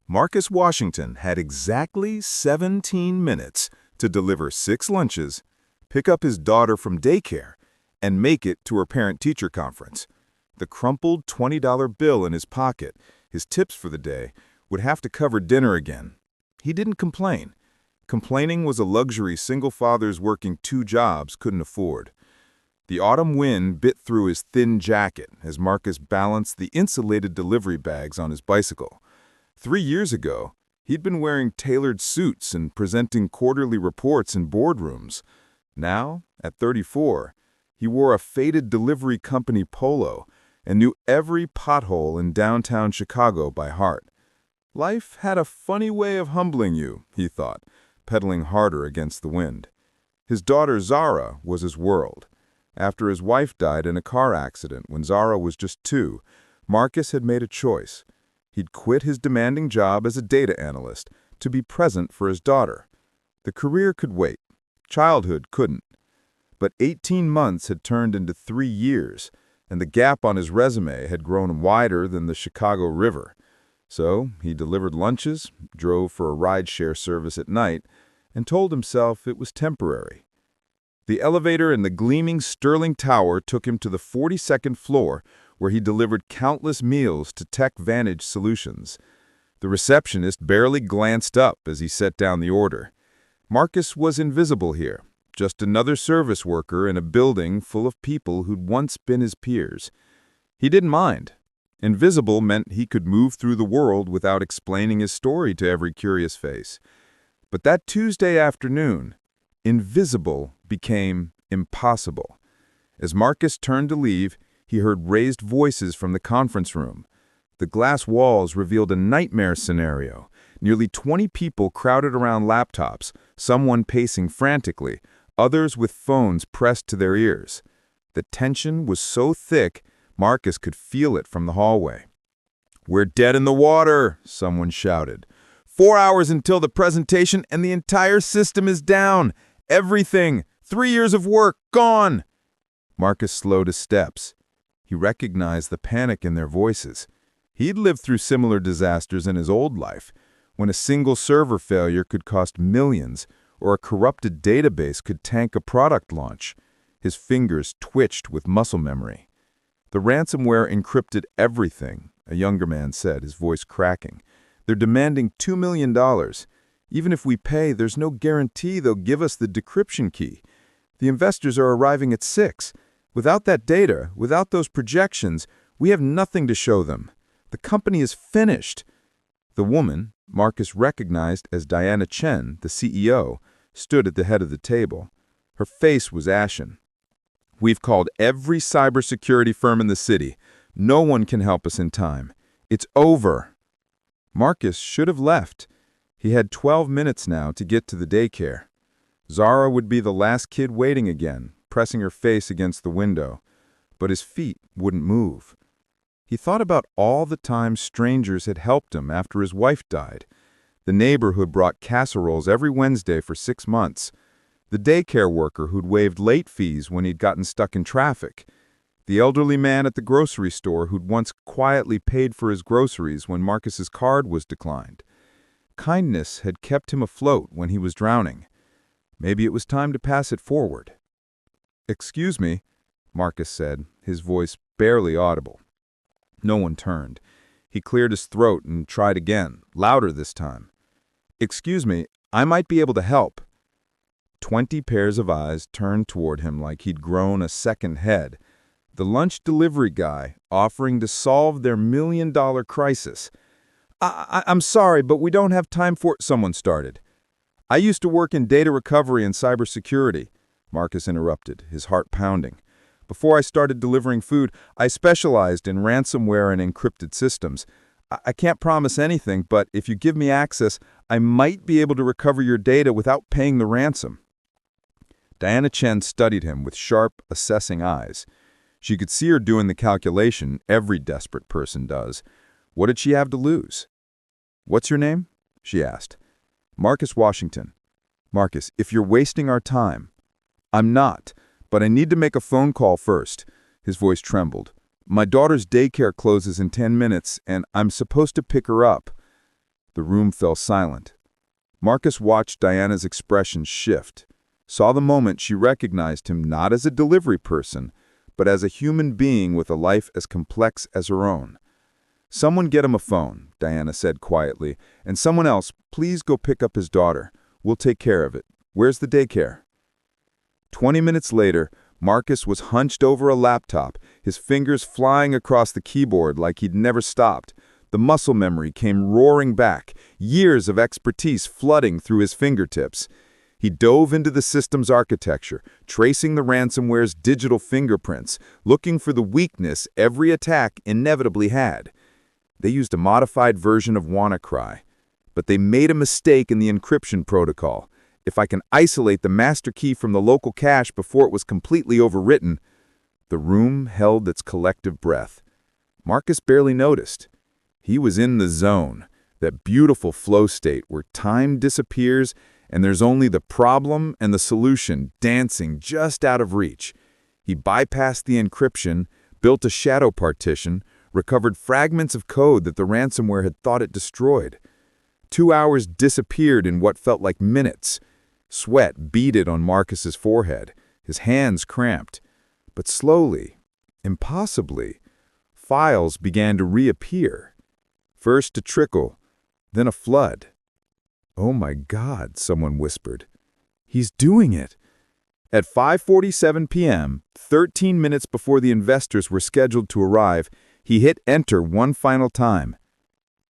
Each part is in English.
Marcus Washington had exactly 17 minutes to deliver 6 lunches, pick up his daughter from daycare, and make it to her parent-teacher conference. The crumpled $20 bill in his pocket, his tips for the day, would have to cover dinner again. He didn't complain. Complaining was a luxury single fathers working 2 jobs couldn't afford. The autumn wind bit through his thin jacket as Marcus balanced the insulated delivery bags on his bicycle. 3 years ago, he'd been wearing tailored suits and presenting quarterly reports in boardrooms. Now, at 34, he wore a faded delivery company polo and knew every pothole in downtown Chicago by heart. Life had a funny way of humbling you, he thought, pedaling harder against the wind. His daughter Zara was his world. After his wife died in a car accident when Zara was just 2, Marcus had made a choice. He'd quit his demanding job as a data analyst to be present for his daughter. The career could wait. Childhood couldn't. But 18 months had turned into 3 years, and the gap on his resume had grown wider than the Chicago River. So he delivered lunches, drove for a rideshare service at night, and told himself it was temporary. The elevator in the gleaming Sterling Tower took him to the 42nd floor, where he delivered countless meals to Tech Vantage Solutions. The receptionist barely glanced up as he set down the order. Marcus was invisible here, just another service worker in a building full of people who'd once been his peers. He didn't mind. Invisible meant he could move through the world without explaining his story to every curious face. But that Tuesday afternoon, invisible became impossible. As Marcus turned to leave, he heard raised voices from the conference room. The glass walls revealed a nightmare scenario. Nearly 20 people crowded around laptops, someone pacing frantically, others with phones pressed to their ears. The tension was so thick, Marcus could feel it from the hallway. "We're dead in the water," someone shouted. 4 hours until the presentation and the entire system is down. Everything. 3 years of work, gone. Marcus slowed his steps. He recognized the panic in their voices. He'd lived through similar disasters in his old life, when a single server failure could cost millions, or a corrupted database could tank a product launch. His fingers twitched with muscle memory. "The ransomware encrypted everything," a younger man said, his voice cracking. "They're demanding $2 million. Even if we pay, there's no guarantee they'll give us the decryption key. The investors are arriving at 6. Without that data, without those projections, we have nothing to show them. The company is finished." The woman, Marcus recognized as Diana Chen, the CEO, stood at the head of the table. Her face was ashen. "We've called every cybersecurity firm in the city. No one can help us in time. It's over." Marcus should have left. He had 12 minutes now to get to the daycare. Zara would be the last kid waiting again, pressing her face against the window. But his feet wouldn't move. He thought about all the times strangers had helped him after his wife died. The neighbor who'd brought casseroles every Wednesday for 6 months. The daycare worker who'd waived late fees when he'd gotten stuck in traffic. The elderly man at the grocery store who'd once quietly paid for his groceries when Marcus's card was declined. Kindness had kept him afloat when he was drowning. Maybe it was time to pass it forward. "Excuse me," Marcus said, his voice barely audible. No one turned. He cleared his throat and tried again, louder this time. "Excuse me, I might be able to help." 20 pairs of eyes turned toward him like he'd grown a second head. The lunch delivery guy offering to solve their $1 million crisis. I'm sorry, but we don't have time for—" someone started. "I used to work in data recovery and cybersecurity," Marcus interrupted, his heart pounding. "Before I started delivering food, I specialized in ransomware and encrypted systems. I can't promise anything, but if you give me access, I might be able to recover your data without paying the ransom." Diana Chen studied him with sharp, assessing eyes. She could see her doing the calculation every desperate person does. What did she have to lose? "What's your name?" she asked. "Marcus Washington." "Marcus, if you're wasting our time—" "I'm not, but I need to make a phone call first." His voice trembled. "My daughter's daycare closes in 10 minutes, and I'm supposed to pick her up." The room fell silent. Marcus watched Diana's expression shift, saw the moment she recognized him not as a delivery person, but as a human being with a life as complex as her own. "Someone get him a phone," Diana said quietly, "and someone else, please go pick up his daughter. We'll take care of it. Where's the daycare?" 20 minutes later, Marcus was hunched over a laptop, his fingers flying across the keyboard like he'd never stopped. The muscle memory came roaring back, years of expertise flooding through his fingertips. He dove into the system's architecture, tracing the ransomware's digital fingerprints, looking for the weakness every attack inevitably had. They used a modified version of WannaCry, but they made a mistake in the encryption protocol. If I can isolate the master key from the local cache before it was completely overwritten. The room held its collective breath. Marcus barely noticed. He was in the zone, that beautiful flow state where time disappears and there's only the problem and the solution dancing just out of reach. He bypassed the encryption, built a shadow partition, recovered fragments of code that the ransomware had thought it destroyed. 2 hours disappeared in what felt like minutes. Sweat beaded on Marcus's forehead, his hands cramped. But slowly, impossibly, files began to reappear. First a trickle, then a flood. "Oh my God," someone whispered. "He's doing it." At 5:47 p.m., 13 minutes before the investors were scheduled to arrive, he hit enter one final time.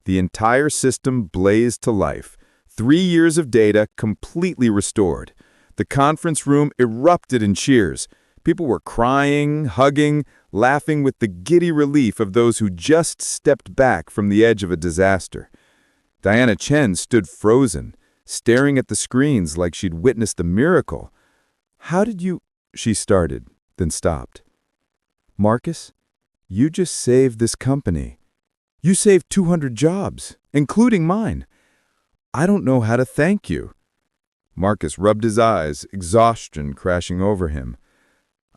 The entire system blazed to life. 3 years of data completely restored. The conference room erupted in cheers. People were crying, hugging, laughing with the giddy relief of those who just stepped back from the edge of a disaster. Diana Chen stood frozen, staring at the screens like she'd witnessed a miracle. "How did you—" she started, then stopped. "Marcus, you just saved this company. You saved 200 jobs, including mine. I don't know how to thank you." Marcus rubbed his eyes, exhaustion crashing over him.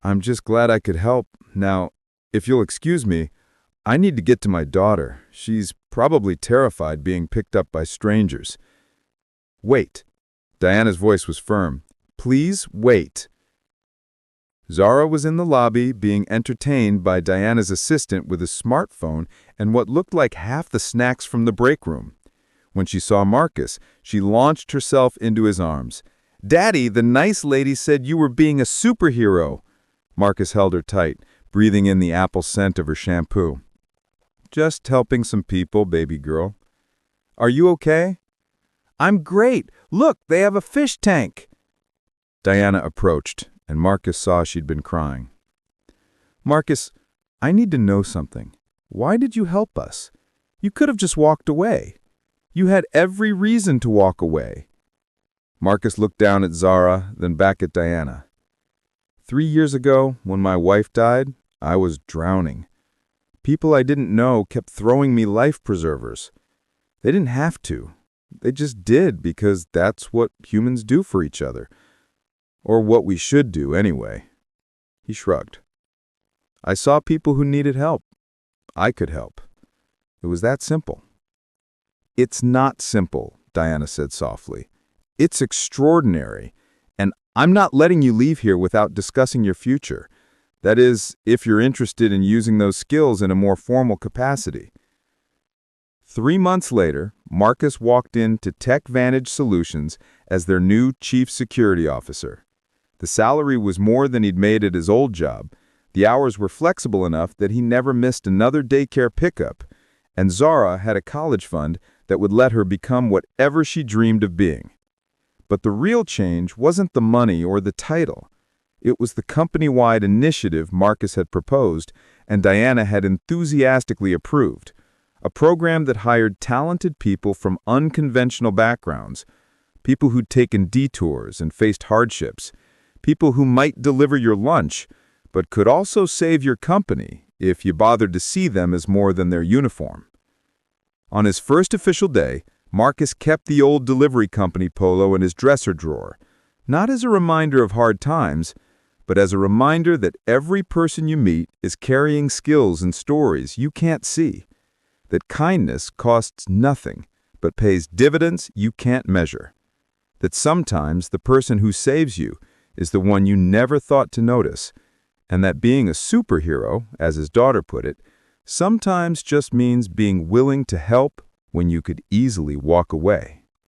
"I'm just glad I could help. Now, if you'll excuse me, I need to get to my daughter. She's probably terrified being picked up by strangers." "Wait." Diana's voice was firm. "Please wait." Zara was in the lobby being entertained by Diana's assistant with a smartphone and what looked like half the snacks from the break room. When she saw Marcus, she launched herself into his arms. "Daddy, the nice lady said you were being a superhero." Marcus held her tight, breathing in the apple scent of her shampoo. "Just helping some people, baby girl." "Are you okay?" "I'm great. Look, they have a fish tank." Diana approached, and Marcus saw she'd been crying. "Marcus, I need to know something. Why did you help us? You could have just walked away. You had every reason to walk away." Marcus looked down at Zara, then back at Diana. 3 years ago, when my wife died, I was drowning. People I didn't know kept throwing me life preservers. They didn't have to. They just did because that's what humans do for each other. Or what we should do anyway." He shrugged. "I saw people who needed help. I could help. It was that simple." "It's not simple," Diana said softly. "It's extraordinary. And I'm not letting you leave here without discussing your future. That is, if you're interested in using those skills in a more formal capacity." 3 months later, Marcus walked into TechVantage Solutions as their new chief security officer. The salary was more than he'd made at his old job. The hours were flexible enough that he never missed another daycare pickup. And Zara had a college fund that would let her become whatever she dreamed of being. But the real change wasn't the money or the title. It was the company-wide initiative Marcus had proposed and Diana had enthusiastically approved, a program that hired talented people from unconventional backgrounds, people who'd taken detours and faced hardships, people who might deliver your lunch, but could also save your company if you bothered to see them as more than their uniform. On his first official day, Marcus kept the old delivery company polo in his dresser drawer, not as a reminder of hard times, but as a reminder that every person you meet is carrying skills and stories you can't see, that kindness costs nothing, but pays dividends you can't measure. That sometimes the person who saves you is the one you never thought to notice, and that being a superhero, as his daughter put it, sometimes just means being willing to help when you could easily walk away.